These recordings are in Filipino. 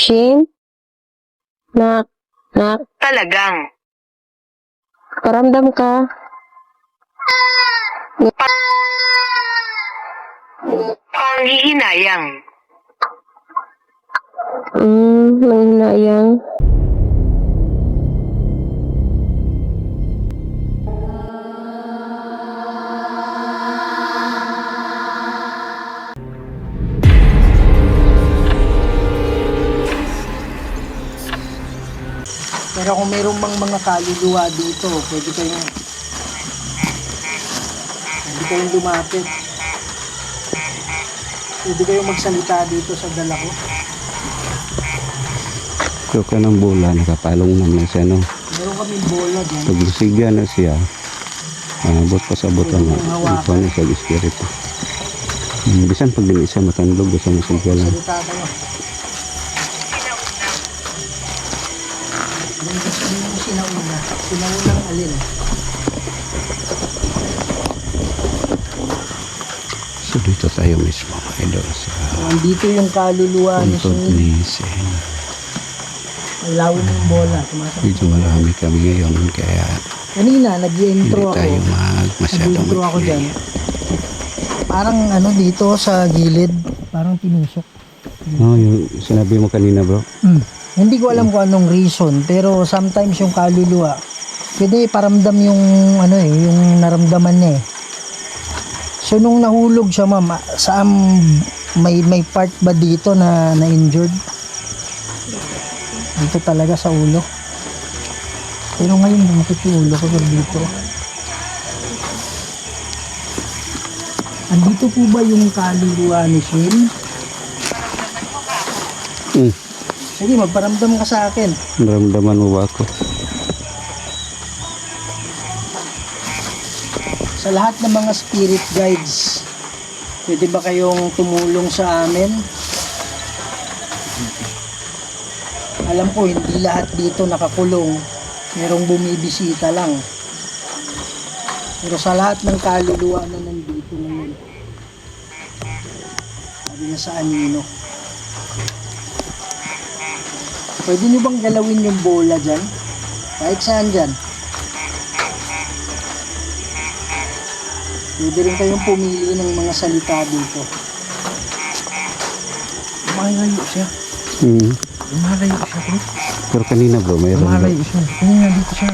Shin? Nak? Talagang. Paramdam ka? Panghihinayang. Nanghinayang. Pero kung mayroong mga kaluluwa dito, pwede kayong lumapit. Pwede kayong magsalita dito sa dala ko. So ka ng bola, nakapalong naman siya, no? Meron kaming bola dyan. Paglusiga na siya, abot pa sa buto na, ito na siya, espiritu. Bisan pag din siya matandog, bisan masiga lang. Salita kayo. Hindi mo sinauna. Sinaunang alin. So dito tayo mismo, mga idol, sa So, andito yung kaluluwa ni puntod Shin. ni Sen. Ang lawin ng bola. Sumasakit. Medyo marami kami ngayon, kaya Kanina, hindi nag-intro ako. tayo masyadong Nag-intro ako dyan. mag-play. Parang dito sa gilid. Parang tinusok. Oh, yung sinabi mo kanina, bro. Hindi ko alam kung anong reason, pero sometimes yung kaluluwa, pwede paramdam yung yung naramdaman niya eh. So nung nahulog siya, ma'am, may part ba dito na injured? Dito talaga sa ulo. Pero ngayon bumakit yung ulo ko dito. Andito po ba yung kaluluwa ni Shin? Sige, magparamdam ka sa akin. Naramdaman mo ba ako? Sa lahat ng mga spirit guides, pwede ba kayong tumulong sa amin? Alam ko, hindi lahat dito nakakulong. Merong bumibisita lang. Pero sa lahat ng kaluluwa na nandito ngayon, sabi niya sa anino, pwede nyo bang galawin yung bola dyan? Kahit saan dyan. Pwede rin kayong pumili ng mga salita dito. Lumalayo siya. Lumalayo siya, bro. Pero kanina, bro, mayroon Lumalayo siya. Kanina dito siya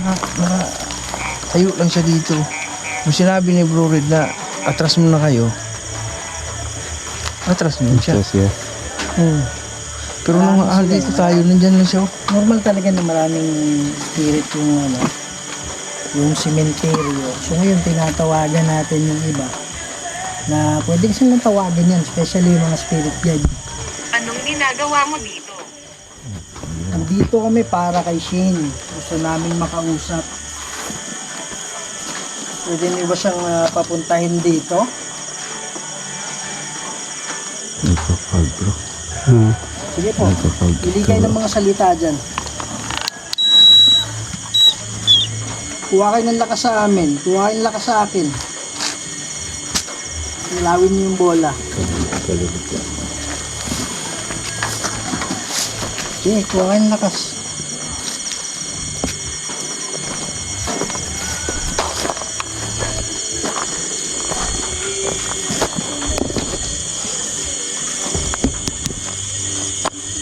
tayo lang siya dito. Nung sinabi ni Bro Red na atras muna kayo, atras muna siya. siya. Pero nung dito tayo, nandyan lang siya. Normal talaga na maraming spirit yung sementeryo. So ngayon, tinatawagan natin yung iba na pwede kasi nang tawagan yan, especially yung mga spirit guide. Anong ginagawa mo dito? Nandito kami para kay Shane. Gusto namin makausap. Pwede niyo ba siyang papuntahin dito? Nagpapag, bro. Sige po. Pili kayo ng mga salita dyan. Kuha kayo ng lakas sa amin. Kuha kayo ng lakas sa akin. Ilawin niyo yung bola. Sige, kuha kayo ng lakas.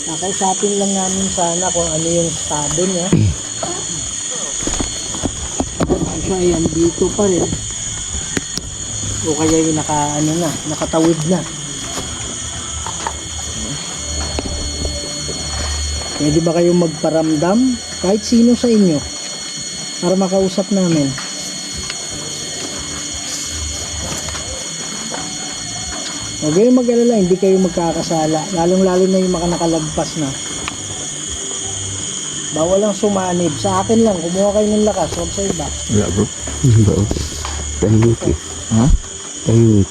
Nakausapin lang namin sana kung ano yung estado niya. Siya ay andito pa rin. O kaya yung nakatawid na. Pwede ba kayong magparamdam? Kahit sino sa inyo. Para makausap namin. Huwag kayong mag-alala, hindi kayo magkakasala. Lalong-lalo na yung mga nakalagpas na. Bawal lang sumanib. Sa akin lang, kumuha kayo ng lakas. Huwag sa iba. Wala, bro. Ba? Tahimik eh. Ha? Tahimik.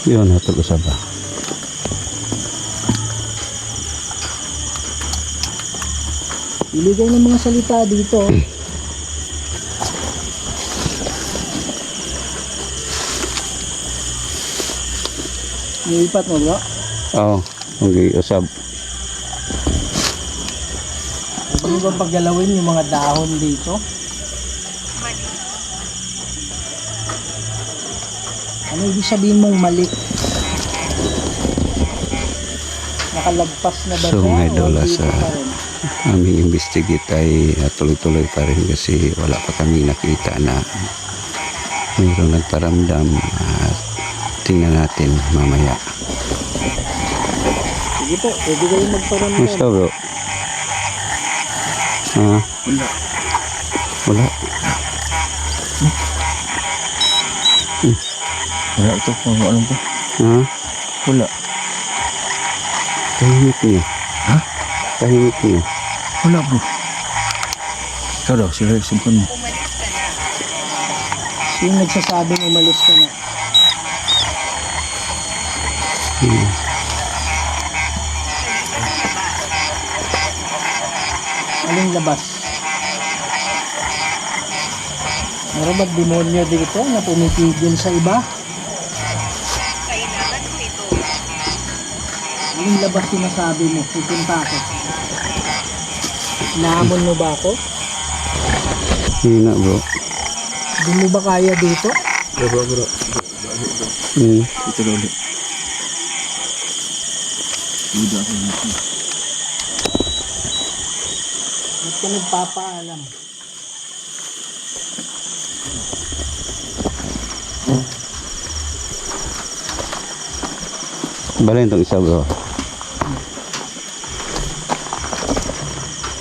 Yun, natag-usap ba? Iligay ng mga salita dito. Nilipat mo bro? Oo. Okay, usab. Pwede mo ba paggalawin yung mga dahon dito? Mali. Ano ibig sabihin mong mali? Nakalagpas na ba So, siya? mga O idol, dito sa pa rin? aming investigate ay tuloy-tuloy pa rin kasi wala pa kami nakita na mayroong nagparamdam at tingnan natin mamaya. Sige po, pwede kayo magparamdam. Musta bro? Ha? Wala. Wala ito kung ano pa. Ha? Wala. Tahimik niya. Ha? Tahimik niya. Wala bro. Ikaw daw, sila yung simpan mo. Umalis ka na. Sino nagsasabing umalis ka na? Aling labas? Meron ba demonyo dito na pumipigil sa iba? Kailangan ko ito. Aling labas sinasabi mo? Pupunta ako. Naamon mo ba ako? Hina bro. Di mo ba kaya dito? Bro. Hmm. Ito daw ulit. Uda ako dito. Ba't ka nagpapaalam? Balay itong isa bro.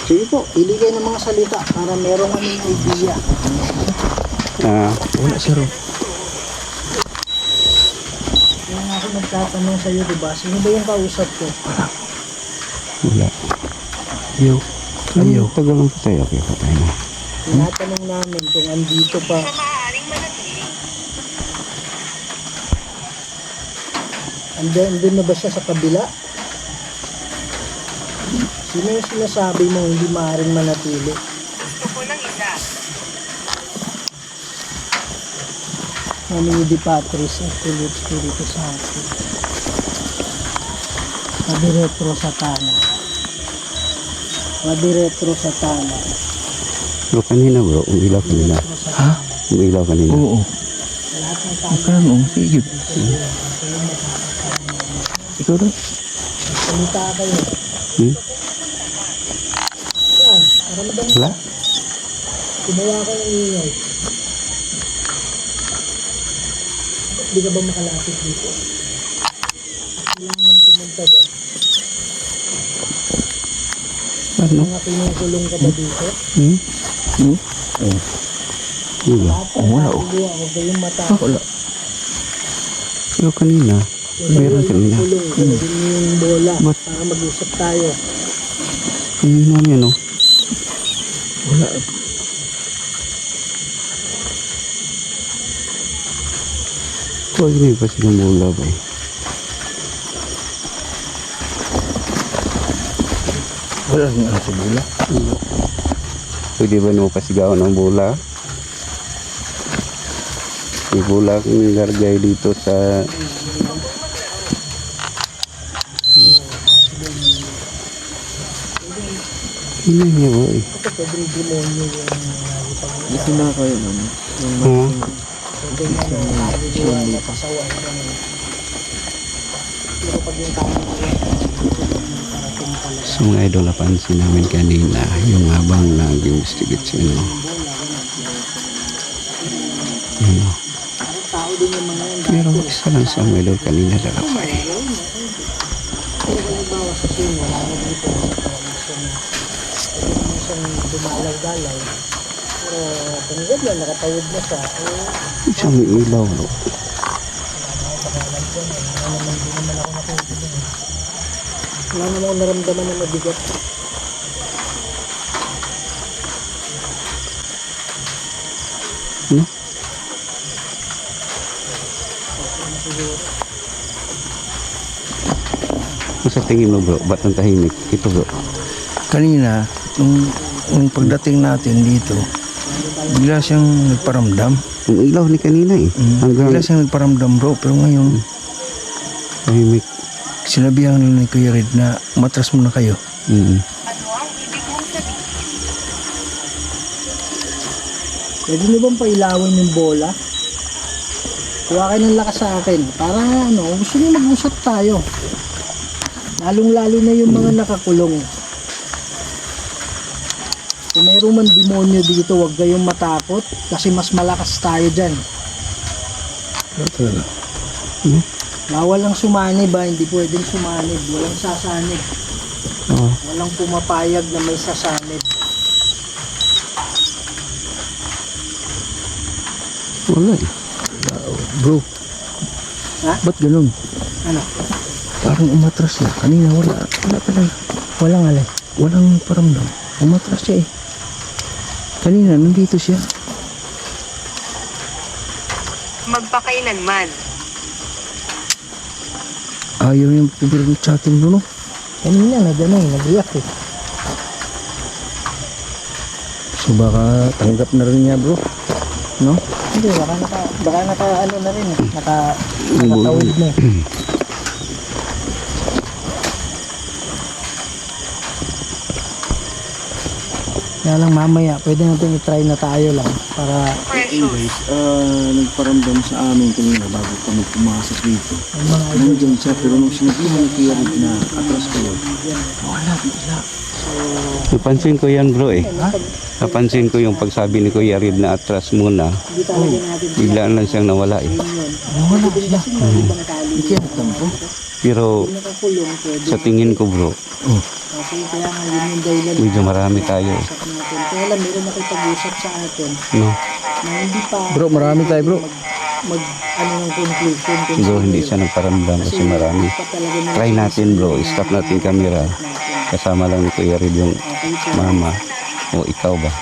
Sige po, iligay ng mga salita para merong anong idea. Ah, Wala siya ro. Kaya nga ako nagtatanong sa'yo, diba? Sino ba yung kausap ko? wala. Ayaw. Ayaw. Tagal lang patay. Okay, patay na. Tinatanong namin kung andito pa. Sa maaaring manatili. Andun na ba siya sa kabila? Sino yung sinasabi mo hindi maaaring manatili? Gusto ko ng isa. Namini di Patris at Philip Spiritu Santo. Madiretro Satana. Madiretro Satana. Bro, kanina bro. Umilaw kanina. Ha? Umilaw kanina. Oo. Lahat ng tao Magkano? Sige. Ikaw daw. salita kayo. Hmm? Yan, para madami. Wala? Gumawa ka ng ingay. Di ka ba makalapit dito? Kailangan pumunta dyan. Ano? Mga kinukulong ka ba dito? Hmm? Hmm? Oo. Wala. Lahat ng Wala, oh. nakuluwa, huwag kayong mata. Wala. Pero kanina. Meron kanina. Kulong, gawin niyo yung bola Ba't? para mag-usap tayo. Kanina yan oh. Wala. Huwag na pa silang mula ba eh. Wala rin ano sa bula. Pwede ba nung pasigawan ng bola? May bola akong nilargay dito sa... Hina niya ba eh. Ito pwedeng demonyo yung Ito na kayo ano. Ha? pwedeng nakagawa na pasawa ng pero pag yung tao parating talaga. So mga idol, napansin namin kanina yung habang nag-investigate si ano. Ano. Parang tao din yung mga yan. Pero isa lang sa mga idol kanina lalakay. Pero halimbawa sa team, wala na dito. Pwede naman siyang dumalaw-dalaw. Pero kung ganyan, nakatawid na siya. Isang may ilaw no. Wala naman ako naramdaman na mabigat. Ano? Sa tingin mo bro, ba't ang tahimik? Ito bro. Kanina, nung pagdating natin dito, bigla siyang nagparamdam. Yung ilaw ni kanina eh. Hanggang Bigla siyang nagparamdam bro, pero ngayon, tahimik. sinabihan ni Kuya Red na matras muna kayo. Mm. Ano ang ibig mong sabihin? Pwede nyo bang pailawin yung bola? Kuha kayo ng lakas sa akin. Para ano, gusto nyo mag-usap tayo. Lalong-lalo na yung mga nakakulong. Kung mayroong man demonyo dito, huwag kayong matakot. Kasi mas malakas tayo dyan. Ano talaga? Bawal lang sumanib ba? Hindi pwedeng sumanib. Walang sasanib. Oo. Walang pumapayag na may sasanib. Wala eh. Bro, Ha? ba't ganun? Ano? Parang umatras siya. Kanina wala talaga. Walang alay. Walang paramdam. Umatras siya eh. Kanina nandito siya. Magpakailanman. Ayaw yung pibir ng chatin bro, no? Kanina na gano'n, nag-react eh. So baka tanggap na rin niya bro. No? Hindi, baka naka ano na rin eh. Nakatawid na eh. Kaya lang mamaya, pwede natin i-try na tayo lang para Precious. Nagparamdam sa amin kanina bago kami pumasok dito. ang mga idol. Nandiyan siya pero nung sinabihan ni Kuya Red na atras kayo, wala, bigla. Napansin ko yan bro eh. Napansin ko yung pagsabi ni Kuya Red na atras muna. Hindi talaga natin Biglaan lang siyang nawala eh. Wala sila. ibang tali. Hindi yan tampo. Pero Nakakulong, pwede. sa tingin ko bro, Kasi kaya nga yun yung dahilan medyo marami tayo. usap natin. Kaya lang, meron nakipag-usap sa atin No? na hindi pa Bro, marami tayo bro. mag ano ng conclusion. kung Siguro sino hindi yun. siya nagparamdam kasi marami. Pa talaga nila Try natin bro, stop natin camera. Kasama lang ni Kuya Red yung mama. O ikaw ba?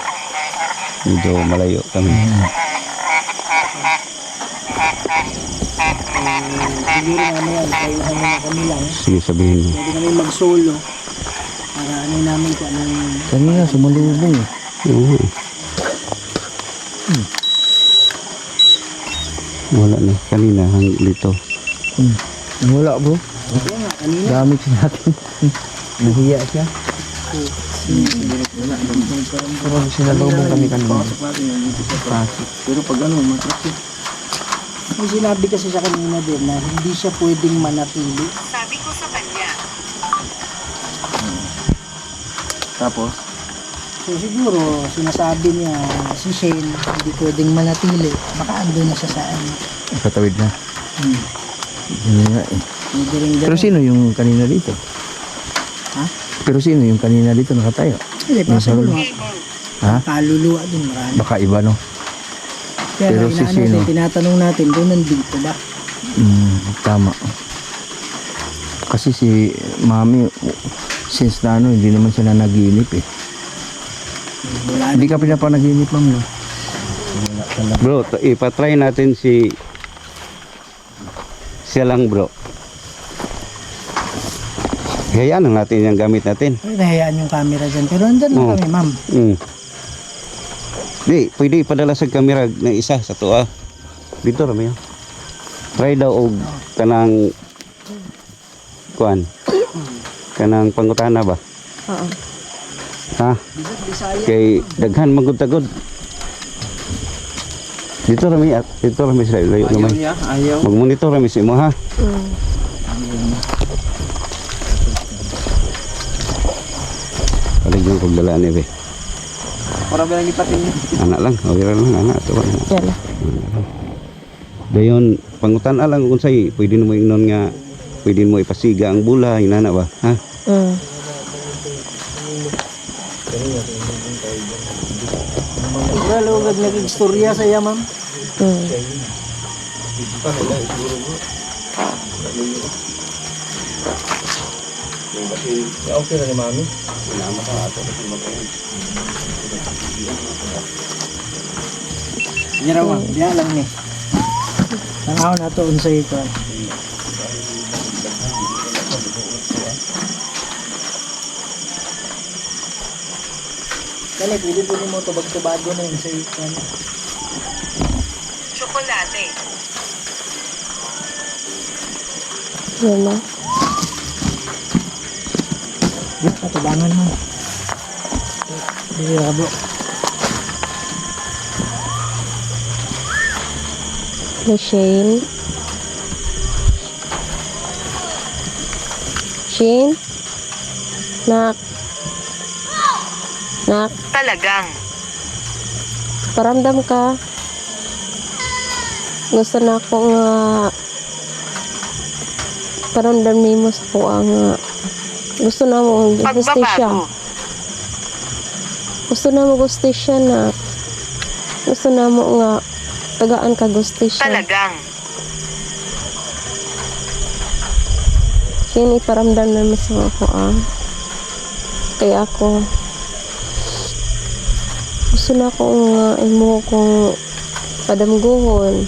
Medyo malayo kami. siguro mamaya tayo na kami lang. Sige sabihin mo. Pwede kami mag-solo para ano namin kung anong Kanina sumalubong eh. Oo. Wala na. Kanina dito. Wala bro. kaya nga kanina. Gamit siya natin. Nahiya siya. Pero sinalubong kami kanina. Pero pag ano, matras siya. May sinabi kasi sa kanina din na hindi siya pwedeng manatili. Sabi ko sa kanya. Tapos? So siguro sinasabi niya si Shane hindi pwedeng manatili. Baka andun na siya sa ano. Katawid na. Yun nga eh. Pwede rin Pero ganun. sino yung kanina dito? Ha? Pero sino yung kanina dito nakatayo? Hindi, possible mga Cable. Ha? kaluluwa din marami. Baka iba no? Kaya Pero nga, si inaano sino? din, tinatanong natin kung nandito ba. Tama. Kasi si Mami, since na ano, hindi naman siya nanaginip eh. Wala Hindi ka pinapanaginip ma'am no? Bro, ipatry natin siya lang bro. Hayaan lang natin yung gamit natin. Ay, nahayaan yung camera dyan. Pero andyan lang Oo. kami, ma'am. Di, pwede ipadala sa camera ng isa sa tuwa. Dito rami. Try daw og kanang kuan. Kanang pangutana ba? Oo. Ha? Bisaya. Kay daghan magud-tagod. Dito rami sila layo naman. Ayaw. Mag-monitor rami si mo ha. Palig lang kog dala ni be. Para ba lang ipatin niya? Anak lang, okay lang anak to. Yan. Dayon pangutan lang kung say pwede mo ingnon nga pwede mo ipasiga ang bula inana ba ha. Wala huwag nag-istorya sa iya, ma'am. Okay na ni Mami. Hindi raw, ma'am. Diya lang ni. Tangaw na to unsa ito. Kani, pwede po mo tubag-tubago na yun sa ikan. Tsokolate. Yan na. Yan, patubangan mo. Birabo. Na Shane. Shane? Nak. Nak, Talagang. paramdam ka. Gusto na ako nga paramdam mo sa ko nga gusto na mo gustisya. Pagbabago. Gusto na mo gustisya na. Gusto na mo nga tagaan ka gustisya. Talagang. Shane, iparamdam na mo sa ako Kaya ako gusto na ko nga imo kung padamguhon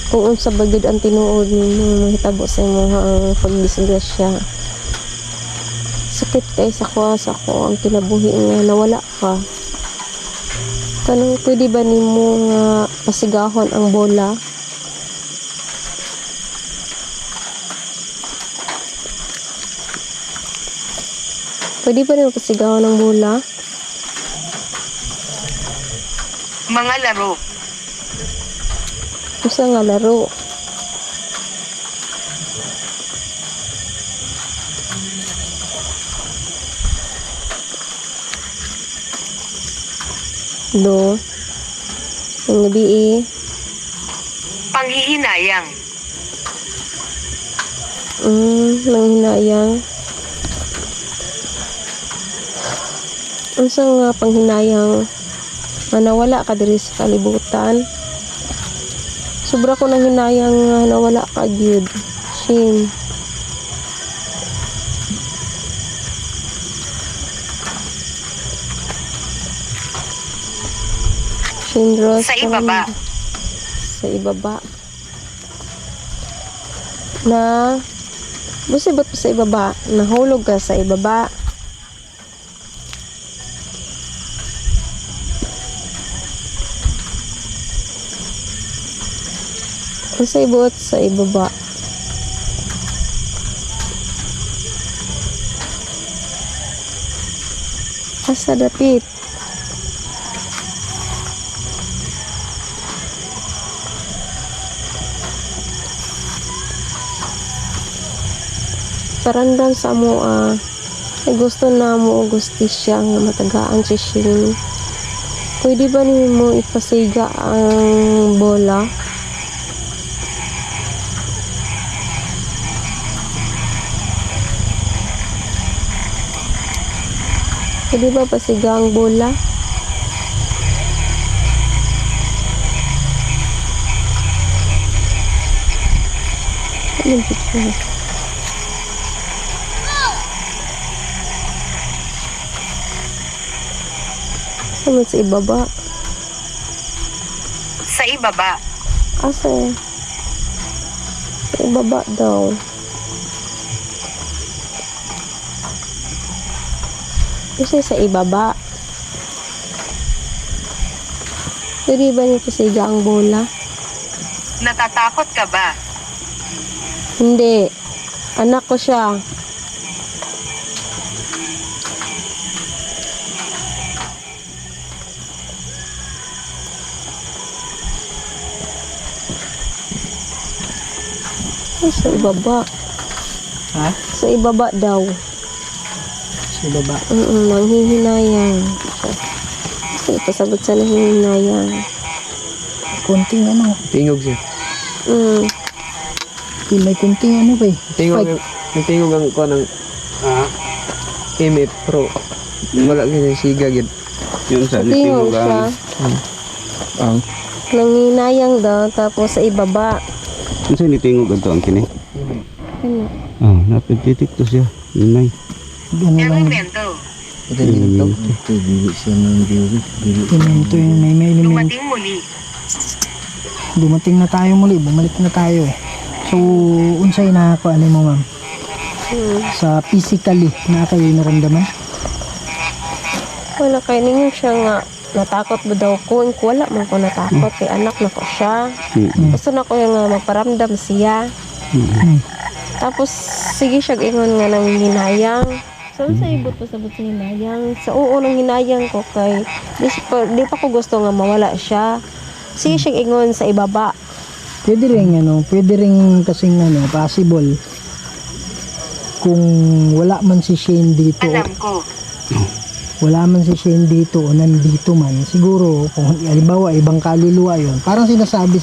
kung unsa bagid ang tinuod nimo mahitabo sa imo ang pagdisgrasya. Sakit kay sa ko ang kinabuhi nga nawala ka. Kanang pwede ba nimo nga pasigahon ang bola? Pwede ba nimo pasigahon ang bola? Mga laro. Usa nga laro. Do. Ang gabi Panghihinayang. nang hinayang. Unsa nga panghinayang nga nawala ka diri sa kalibutan. Sobra ko nang hinayang nga nawala ka gyud. Shame. Shame Rose. Sa ibaba. Sa ibaba. Na busibot pa sa ibaba. Nahulog ka sa ibaba. Sa ibot sa ibaba. Asa dapit. Parandam sa mo gusto na mo gustisya nga matagaan si Shane. Pwede ba nimo ipasiga ang bola? Pwede ba pasiga ang bola? Ano dito? Ano sa ibaba? Sa ibaba. Asa? Sa ibaba daw. Kasi sa ibaba. Pwede ba niyo pasiga ang bola? Natatakot ka ba? Hindi. Anak ko siya. Sa ibaba. Ha? Sa ibaba daw. Sa baba. Nanghihinayang. Kasi pasabot sa nanghihinayang. Kunting ano. Tingog siya. May kunting ano ba eh. Tingog ang ko ng MF Pro. Wala kaya siga gid. Yun sa Tingog siya. Ang Nanghihinayang daw. Tapos sa ibaba. Yun sa nitingog ito ang kini. Ano? Napititik to siya. Yun ay. Ano lang. Elemento. ito elemento. Ito dili siya ng dili. Elemento yun. May elemento. Dumating muli. Dumating na tayo muli. Bumalik na tayo eh. So, unsay na ako ano mo ma'am? Sa physically na kayo naramdaman? Wala kay ninyo siya nga natakot ba daw ko. Wala man ko natakot. Kay anak na ko siya. Gusto na ko yung magparamdam siya. Tapos sige siya ingon nga nang hinayang. So sa ibot pa sabot sa hinayang. Sa oo nang hinayang ko kay di pa ko gusto nga mawala siya. Sige siya ingon sa ibaba. Pwede rin kasing possible kung wala man si Shane dito. Alam ko. Wala man si Shane dito o nandito man, siguro kung halimbawa ibang kaluluwa yon, parang sinasabi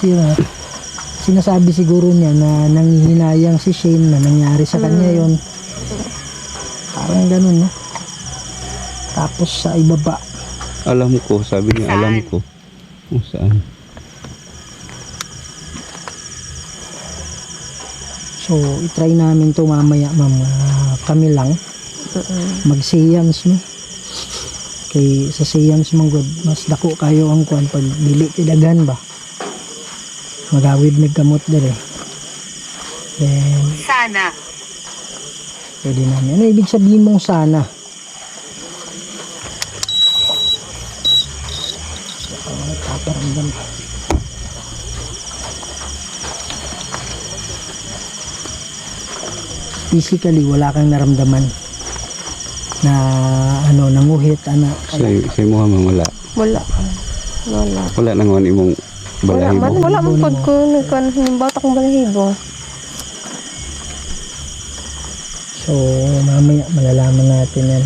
siguro niya na nanghihinayang si Shane na nangyari sa kanya yon, parang ganun, no? Tapos sa ibaba, Alam ko, sabi niya, alam ko. Kung saan. so itry namin to mamaya, ma'am. Kami lang mag-seance, no? Kay sa seance mong good, mas dako kayo ang kuan pag dili tidagan ba, magawid mig kamot dire, then Sana. pwede namin. Ano ibig sabihin mong sana? Paparamdam ka. Physically wala kang naramdaman na nanguhit Sa mo man wala. Wala. Wala. Wala nang imong Wala balahibo. man. Wala man pod ko. Nagkuhan yung bata kong balahibo. so mamaya malalaman natin yan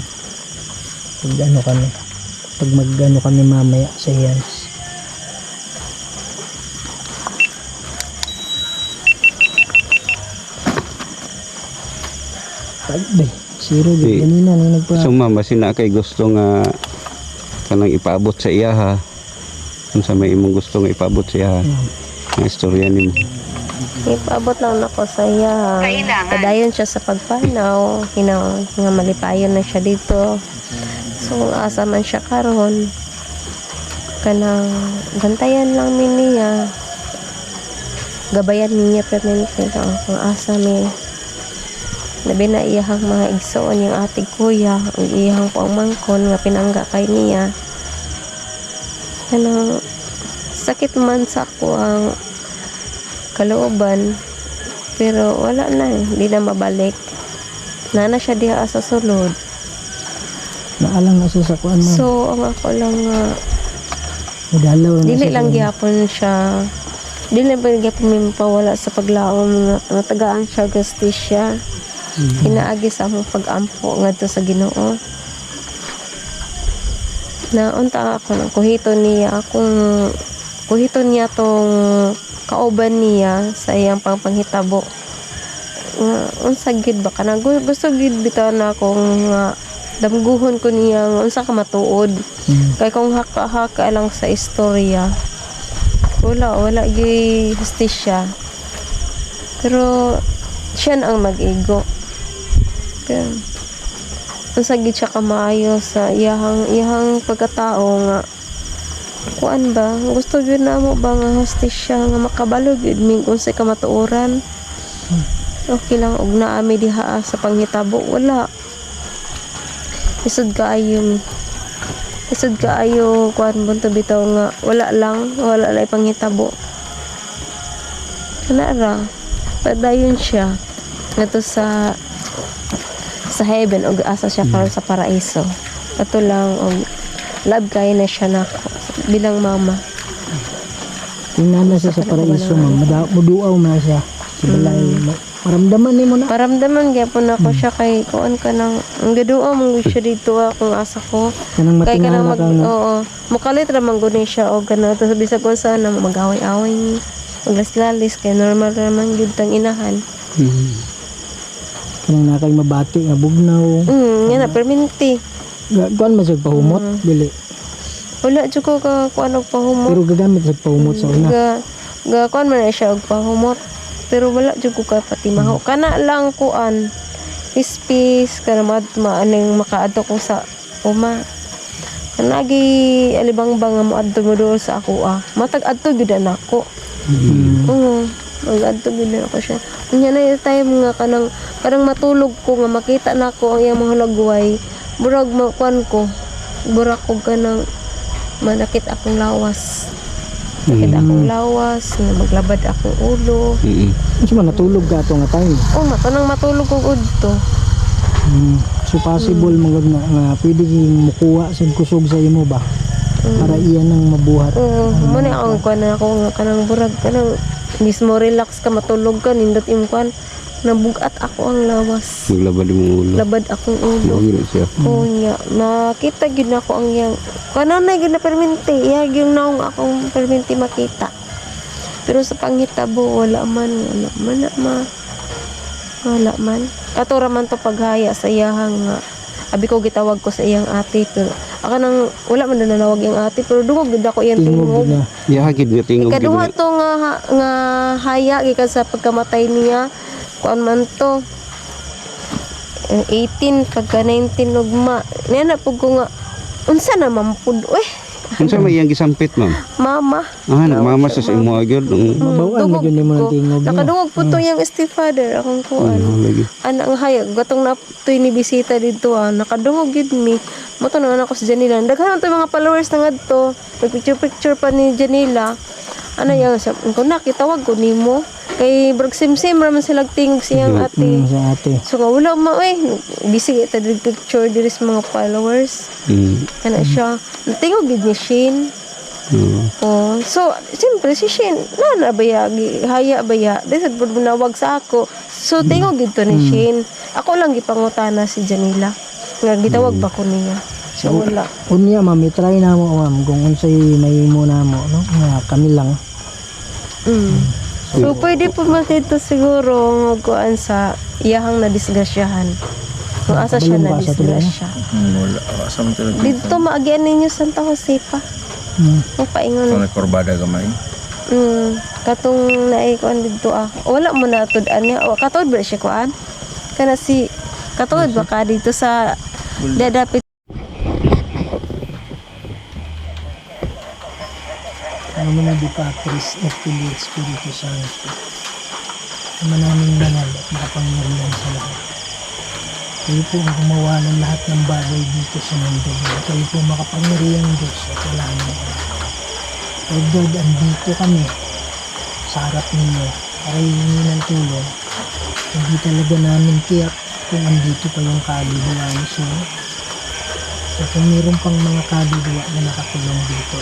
pag mag kami mamaya sa seance. Bay, zero Di. ganina nung nagpa So ma'am, basin na kay gusto nga kanang ipaabot sa iya ha. Kung sa may imong gusto nga ipaabot sa iya ha. Ang istorya nimo. Ipaabot lang ako sa iya. Kailangan. Padayon siya sa pagpanaw. Nga malipayon na siya dito. So, asa man siya karon. Kanang bantayan lang mi niya. Gabayan niya permanente kung asa mi. Labi na iyahang mga igsoon yung ating kuya. Ang iyahang po ang mangkon nga pinangga kay niya. Kanang sakit man sa ako ang kalooban, pero wala na, hindi na mabalik. Nana siya diha sa sulod. naalang na siya sa kuan, ma'am. So ang ako lang Nadalaw na dili siya lang sa- gyapon siya, dili lang gyapon mi mapawala sa paglaom nga natagaan siya gastisya. Inaagi sa among pag-ampo ngadto sa Ginoo. Naunta ako ng kuhiton niya tong kauban niya sa iyang panghitabo. Unsa gid ba kana gusto gid bitaw na akong damguhon ko niya nga unsa ka matuod. Kay kung haka-haka lang sa istorya, wala gyud hustisya. Pero siya na ang mag-ego. Kaya unsa gid siya kamaayo sa iyahang pagkatao nga kuan ba gusto gyud namo ba nga hostisya nga makabalo gyud mig unsay ka matuoran. Okay lang og naami diha sa panghitabo, wala isod kaayo kuan bunto bitaw nga wala lang panghitabo kana ra padayon siya ngadto sa heaven og asa siya karon sa paraiso. Ato lang og love kay na siya nako bilang mama. Tingnan na siya sa paraiso, ma'am. Muduaw na siya sa balay. Maramdaman nimo na. Paramdaman gyapon ako siya kay kuan ka nang ang gaduo mo siya dito akong asa ko. Kanang Kay kanang matingala ka nga. oo, mukalit ra man gud ni siya og kana to bisag kung saan na mag-away-away ni. Maglaslalis kay normal ra man gyud tang inahan. Kanang nakay mabati nga bugnaw. Nga na permanente. Kuan man siya pahumot, dili. Wala jud ko ka kuan og pahumot. Pero gagamit siya pahumot sa una. Ga kuan man na siya og pahumot. Pero wala jud ko ka patimaho. Kana lang kuan. Pispis kana maaning makaadto ko sa uma. Kanagi alibang-bang nga moadto mo doon sa ako Matag adto gyud na ako. Oo. Mag-adto gyud na ako siya. Unya na yung time nga kanang matulog ko nga makita na ako ang iyang mga lagway. Murag kuan ko. burak ko ka ng manakit akong lawas. Sakit akong lawas, na maglabad akong ulo. Kasi man natulog ka ito nga time. Oh, matanang matulog kong udto. So possible magag nga pwede kang mukuha sin kusog sa imo ba? Para iyan ang mabuhat. Muna akong kuha na ako nga kanang burag kanang mismo relax ka matulog ka nindot imong kuan nabugat ako ang lawas. Maglabad mo ulo. Labad akong ulo. Mahirap siya. Oo nga, nakita gid ako ang yang kananay gid na perminti, iyag yung naong akong perminti makita. Pero sa panghitabo wala man Katura man to paghaya sa iyang abi ko gitawag ko sa iyang ate pero ako nang wala man na nanawag yung ate pero dungog gid ako iyang tingog. Yahagid nga tingog. Kaduha to nga haya gikan sa pagkamatay niya. Kuan man to 18 pagka 19 ugma. Niya na pug ko nga unsa na mampud Unsa may iyang gisampit, ma'am? mama. Nagmama sa imo agad. Mabawaan na yun mo ng tingog niya. Nakadungog po to yung stepfather akong kuan. Lagi. Anak nga hayag gatong na toy ni bisita dito nakadungog gid mi. Moto na anak ko si Janila. Daghan to mga followers na ngadto. Picture pa ni Janila. Ano yang sa ko nakitawag ko nimo. Kay brag sim raman sila tingog siyang ate. Sa ate. So nga wala busy ta dig picture diri sa mga followers. Kana siya. Tingog gid ni Shane. Oh, so siyempre si Shane na bayagi haya baya. Desad pud munawag sa ako. So tingog gid to ni Shane. Ako lang gipangutana si Janila. Nga gitawag ba ko niya. So wala. Unya ma'am, try na mo ma'am kung unsay mahimo na mo no nga kami lang. So pwede po dito siguro magkuan sa iyahang nadisgrasyahan. Kung asa siya Kabalong ba sa nadisgrasya. Wala. Asa mo talaga. Dito maagian ninyo Santa Jose pa. Ang paingon. Kung nagkurbada gamay. Katong naikuan dito wala mo na tud-an niya. Katod ba siya kuan? Kana si katod ba ka dito sa dadapit Ano na di Patris et Filii Spiritus Sancto. Manaming banal at makapangyarihan sa lahat. Kayo po ang gumawa ng lahat ng bagay dito sa mundo. Kayo po makapangyarihan Diyos at wala nang iba. Lord God, andito kami sa harap ninyo para hihingi ng tulong. Hindi talaga namin tiyak kung andito pa yung kaluluwa ni Siya. So kung mayroon pang mga kaluluwa na nakakulong dito,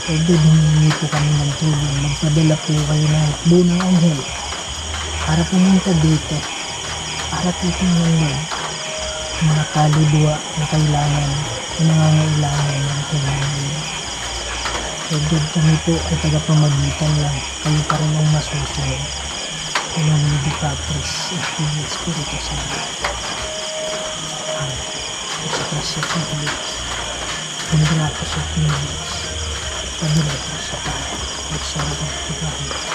Lord God, hihingi po kami ng tulong. Magpadala po kayo ng hukbo ng anghel para pumunta dito para titingnan nyo mga kaluluwa na kailangan na nangangailangan ng tulong nyo. Lord God, kami po ay tagapamagitan lang. Kayo pa rin ang masusunod. In the name of the Patris et Filii Spiritus Sancto. Amen. Sa Kristo sa Diyos. Ang gratos at Diyos. Pagdala po sa Pare. At sa Rupang Pagkakas.